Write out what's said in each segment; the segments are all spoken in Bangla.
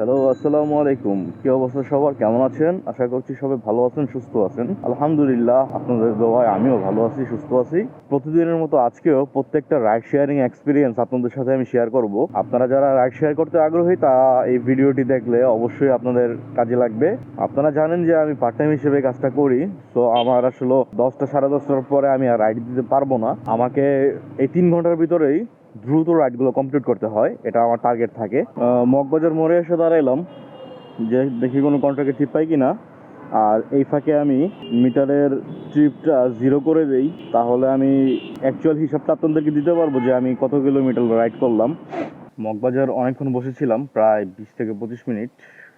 হ্যালো, আসসালামু আলাইকুম। কি অবস্থা সবার? কেমন আছেন? আশা করছি সবাই ভালো আছেন, সুস্থ আছেন। আলহামদুলিল্লাহ, আপনাদের দোয়ায় আমিও ভালো আছি, সুস্থ আছি। প্রতিদিনের মতো আজকেও প্রত্যেকটা রাইড শেয়ারিং এক্সপিরিয়েন্স আপনাদের সাথে আমি শেয়ার করব। আপনারা যারা রাইড শেয়ার করতে আগ্রহী তা এই ভিডিওটি দেখলে অবশ্যই আপনাদের কাজে লাগবে। আপনারা জানেন যে আমি পার্ট টাইম হিসেবে কাজটা করি, তো আমার আসলে 10টা 10:30টার পরে আমি আর রাইড দিতে পারবো না। আমাকে এই 3 ঘন্টার ভিতরেই দ্রুত রাইডগুলো কমপ্লিট করতে হয়, এটা আমার টার্গেট থাকে। মগবাজার মোড়ে এসে দাঁড়াইলাম যে দেখি কোনো কন্ট্রাক্টে ট্রিপ পাই কিনা। আর এই ফাঁকে আমি মিটারের ট্রিপটা জিরো করে দেই, তাহলে আমি অ্যাকচুয়াল হিসাবটা আপনাদেরকে দিতে পারবো যে আমি কত কিলোমিটার রাইড করলাম। মগবাজার অনেকক্ষণ বসেছিলাম, প্রায় 20 থেকে 25 মিনিট,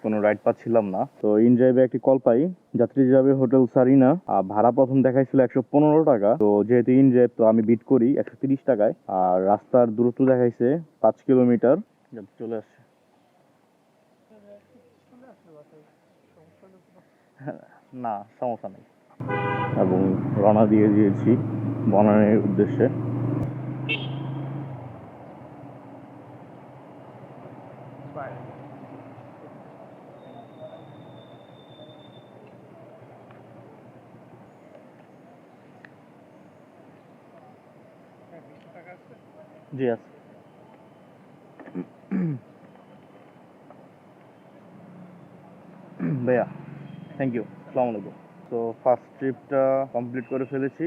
কোনো রাইড পাচ্ছিলাম না। তো ইন ড্রাইভে একটি কল পাই, যাত্রী যাবে হোটেল সারিনা। আর ভাড়া প্রথম দেখাইছিল 115 টাকা। তো যেহেতু ইন ড্রাইভ, তো আমি বিট করি 130 টাকায়। আর রাস্তার দূরত্ব দেখাইছে 5 কিলোমিটার। চলে আসছে। না, সমস্যা নেই। এবং রওনা দিয়ে দিয়েছি বনানীর উদ্দেশ্যে। জি আছে ভাইয়া, থ্যাংক ইউ, আসসালামু আলাইকুম। তো ফার্স্ট ট্রিপটা কমপ্লিট করে ফেলেছি।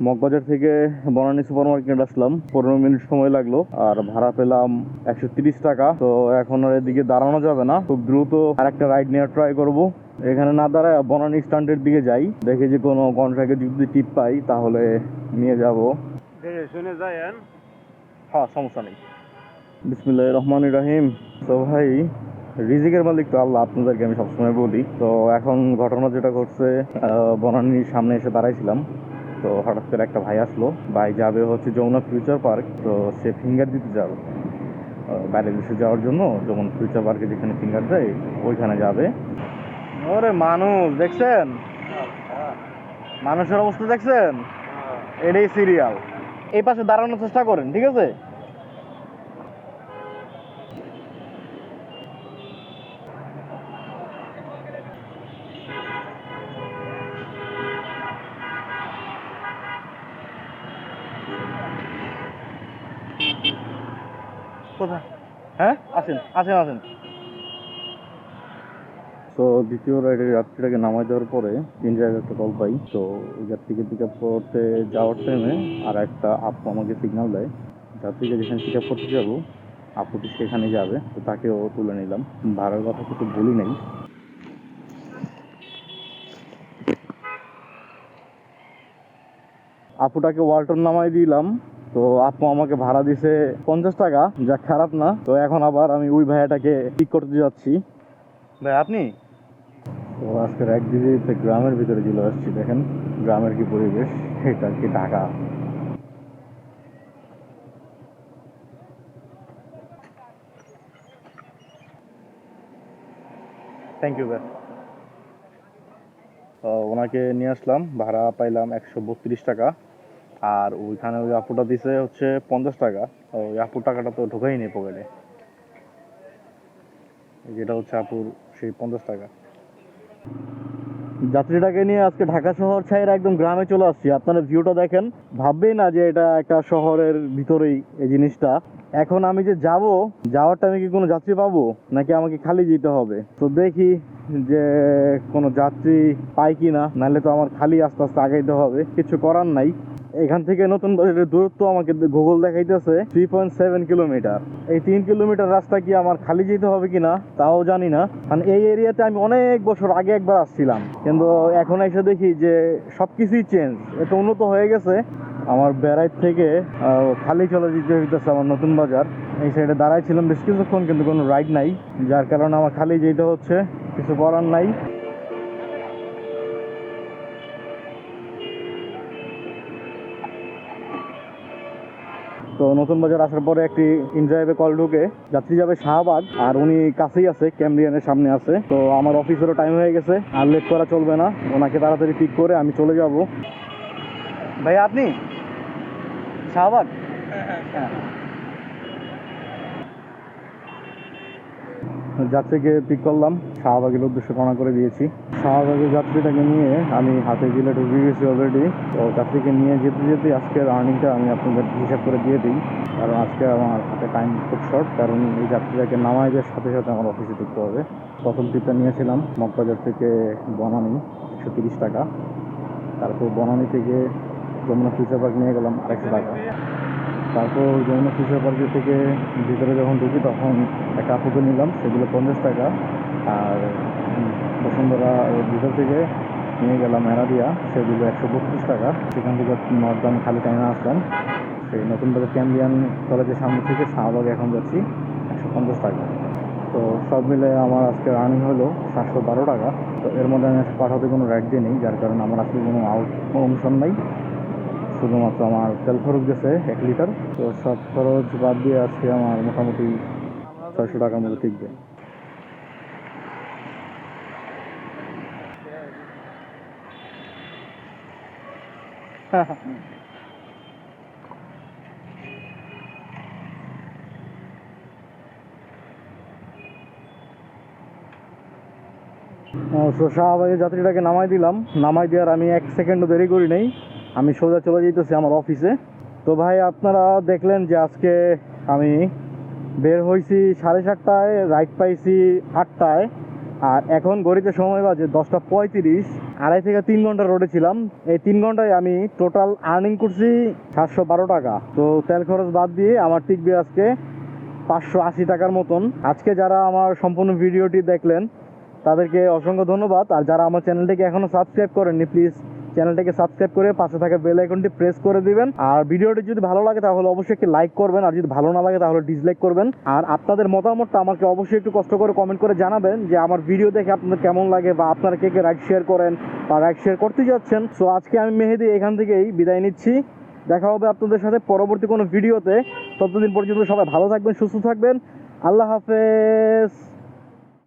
মগবাজার থেকে বনানী সুপার মার্কেট আসলাম, 15 মিনিট সময় লাগলো। আর ভাড়া পেলাম 130 টাকা। তো এখন আর এদিকে দাঁড়ানো যাবে না, খুব দ্রুত আর একটা রাইড নেওয়ার ট্রাই করব। এখানে না দাঁড়ায় বনানী স্ট্যান্ডের দিকে যাই, দেখি যে কোনো কন্ট্রাক্টে যদি টিপ পাই তাহলে নিয়ে যাব। শুনে যায়েন। হ্যাঁ, সমস্যা নেই। বিসমিল্লাহির রহমানির রহিম। তো ভাই, রিজিকের মালিক তো আল্লাহ, আপনাদেরকে আমি সবসময় বলি। তো এখন ঘটনা যেটা ঘটছে, বনানীর সামনে এসে দাঁড়াইছিলাম। তো হঠাৎ করে একটা ভাই আসলো, ভাই যাবে হচ্ছে যমুনা ফিউচার পার্ক। তো সে ফিঙ্গার দিতে যাবে বাইরের দেশে যাওয়ার জন্য, যেমন ফিউচার পার্কে যেখানে ফিঙ্গার দেয় ওইখানে যাবে। ওরে মানুষ দেখছেন, মানুষের অবস্থা দেখছেন, এটাই সিরিয়াল। এই পাশে দাঁড়ানোর চেষ্টা করেন, ঠিক আছে? কোথায়? হ্যাঁ, আসেন আসেন আসেন। তো দ্বিতীয় রাইডের যাত্রীটাকে নামাই দেওয়ার পরে তিন জায়গায় একটা কল পাই। তো ওই যাত্রীকে পিক আপ করতে যাওয়ার টাইমে আর একটা আপু আমাকে সিগন্যাল দেয়, যাত্রীকে যেখানে পিক আপ করতে যাবো আপুটি সেখানে যাবে। তো তাকেও তুলে নিলাম, ভাড়ার কথা কিছু বলি নাই। আপুটাকে ওয়ালটন নামাই দিলাম। তো আপু আমাকে ভাড়া দিছে 50 টাকা, যা খারাপ না। তো এখন আবার আমি ওই ভাইয়াটাকে পিক করতে যাচ্ছি। ভাই আপনি? তো আজকের একদিকে গ্রামের ভিতরে চলে আসছি, দেখেন গ্রামের কি পরিবেশ, এটা কি ঢাকা। থ্যাংক ইউ ভাই। ওনাকে নিয়ে আসলাম, ভাড়া পাইলাম 132 টাকা। আর ওইখানে ওই আপুটা দিছে হচ্ছে 50 টাকা। ওই আপুর টাকাটা তো ঢোকাই নেই পকেটে, যেটা হচ্ছে আপুর সেই 50 টাকা। যাত্রীটাকে নিয়ে আজকে ঢাকা শহর ছাইরা একদম গ্রামে চলে আসছি। আপনারা ভিউটা দেখেন, ভাববেই না যে এটা একটা শহরের ভিতরেই এই জিনিসটা। এখন আমি যে যাওয়ার টাইমে কি কোনো যাত্রী পাবো নাকি আমাকে খালি যেতে হবে? তো দেখি যে কোনো যাত্রী পাই কি না, নাহলে তো আমার খালি আস্তে আস্তে আগাইতে হবে, কিছু করার নাই। এখান থেকে নতুন বাজারের দূরত্ব আমাকে গুগল দেখাইতেছে 3.7 কিলোমিটার। এই 3 কিলোমিটার রাস্তা কি আমার খালি যেতে হবে কিনা তাও জানি না, কারণ এই এরিয়াতে আমি অনেক বছর আগে একবার আসছিলাম, কিন্তু এখন এসে দেখি যে সবকিছুই চেঞ্জ, এত উন্নত হয়ে গেছে। আমার বেড়াই থেকে খালি চলে যেতে হইতেছে আমার নতুন বাজার। এই সাইডে দাঁড়াইছিলাম বেশ কিছুক্ষণ, কিন্তু কোনো রাইড নাই, যার কারণে আমার খালি যেতে হচ্ছে, কিছু করার নাই। তো নতুন বাজার আসার পরে একটি ইনড্রাইভে কল ঢুকে, যাত্রী যাবে শাহবাগ, আর উনি কাছেই আছে, ক্যামরিয়ানের সামনে আছে। তো আমার অফিসেরও টাইম হয়ে গেছে, আর লেট করা চলবে না, ওনাকে তাড়াতাড়ি পিক করে আমি চলে যাব। ভাই আপনি শাহবাগ? হ্যাঁ। যাত্রীকে পিক করলাম, শাহবাগের উদ্দেশ্যে রওনা করে দিয়েছি। শাহবাগের যাত্রীটাকে নিয়ে আমি হাতে জিলে ঢুকে গেছি অলরেডি। তো যাত্রীকে নিয়ে যেতে যেতে আজকের আর্নিংটা আমি আপনাদের হিসাব করে দিয়ে দিই, কারণ আজকে আমার হাতে টাইম খুব শর্ট, কারণ এই যাত্রীটাকে নামাই দেওয়ার সাথে সাথে আমার অফিসে ঢুকতে হবে। প্রথম ট্রিপটা নিয়েছিলাম মগবাজার থেকে বনানী, 130 টাকা। তারপর বনানী থেকে যমুনা ফিউচার পার্ক নিয়ে গেলাম 200 টাকা। তারপর যমুনা ফিউচার পার্কের থেকে ভিতরে যখন ঢুকি তখন একটা আপুকে নিলাম, সেগুলো 50 টাকা। আর বসুন্ধরা ভিতর থেকে নিয়ে গেলাম মেরাদিয়া, সেগুলো 132 টাকা। সেখান থেকে নর্দান খালি টাইমে আসলাম। সেই নতুন বাজার ক্যাম্বিয়ান কলেজের সামনে থেকে শাহবাগে এখন যাচ্ছি 150 টাকা। তো সব মিলে আমার আজকে আর্নিং হলো 712 টাকা। তো এর মধ্যে আমি আজকে পাঠাতে কোনো রাইড দিয়ে নেই, যার কারণে আমার আজকে কোনো অনুসরণ নাই। শুধুমাত্র আমার তেল খরচ গেছে 1 লিটার। তো সব খরচ বাদ দিয়ে আজকে আমার মোটামুটি 600 টাকার মতো টিকবে। তো শাহবাগের যাত্রীটাকে নামাই দিলাম, নামাই দেওয়ার আমি 1 সেকেন্ডও দেরি করি নাই, আমি সোজা চলে যেতেছি আমার অফিসে। তো ভাই আপনারা দেখলেন যে আজকে আমি বের হয়েছি 7:30টায়, রাইড পাইছি 8টায়, আর এখন ঘড়িতে সময় বাজে 10:35। 2.5 থেকে 3 ঘন্টা রোডে ছিলাম। এই 3 ঘন্টায় আমি টোটাল আর্নিং করছি 712 টাকা। তো তেল খরচ বাদ দিয়ে আমার টিকবে আজকে 580 টাকার মতন। আজকে যারা আমার সম্পূর্ণ ভিডিওটি দেখলেন তাদেরকে অসংখ্য ধন্যবাদ। আর যারা আমার চ্যানেলটিকে এখনো সাবস্ক্রাইব করেননি, প্লিজ চ্যানেলটাকে সাবস্ক্রাইব করে পাশে থাকা বেল আইকনটি প্রেস করে দিবেন। আর ভিডিওটি যদি ভালো লাগে তাহলে অবশ্যই একটি লাইক করবেন, আর যদি ভালো না লাগে তাহলে ডিসলাইক করবেন। আর আপনাদের মতামতটা আমাকে অবশ্যই একটু কষ্ট করে কমেন্ট করে জানাবেন যে আমার ভিডিও দেখে আপনাদের কেমন লাগে, বা আপনারা কে কে রাইড শেয়ার করেন বা রাইড শেয়ার করতে যাচ্ছেন। সো আজকে আমি মেহেদি এখান থেকেই বিদায় নিচ্ছি। দেখা হবে আপনাদের সাথে পরবর্তী কোনো ভিডিওতে। ততদিন পর্যন্ত সবাই ভালো থাকবেন, সুস্থ থাকবেন। আল্লাহ হাফেজ।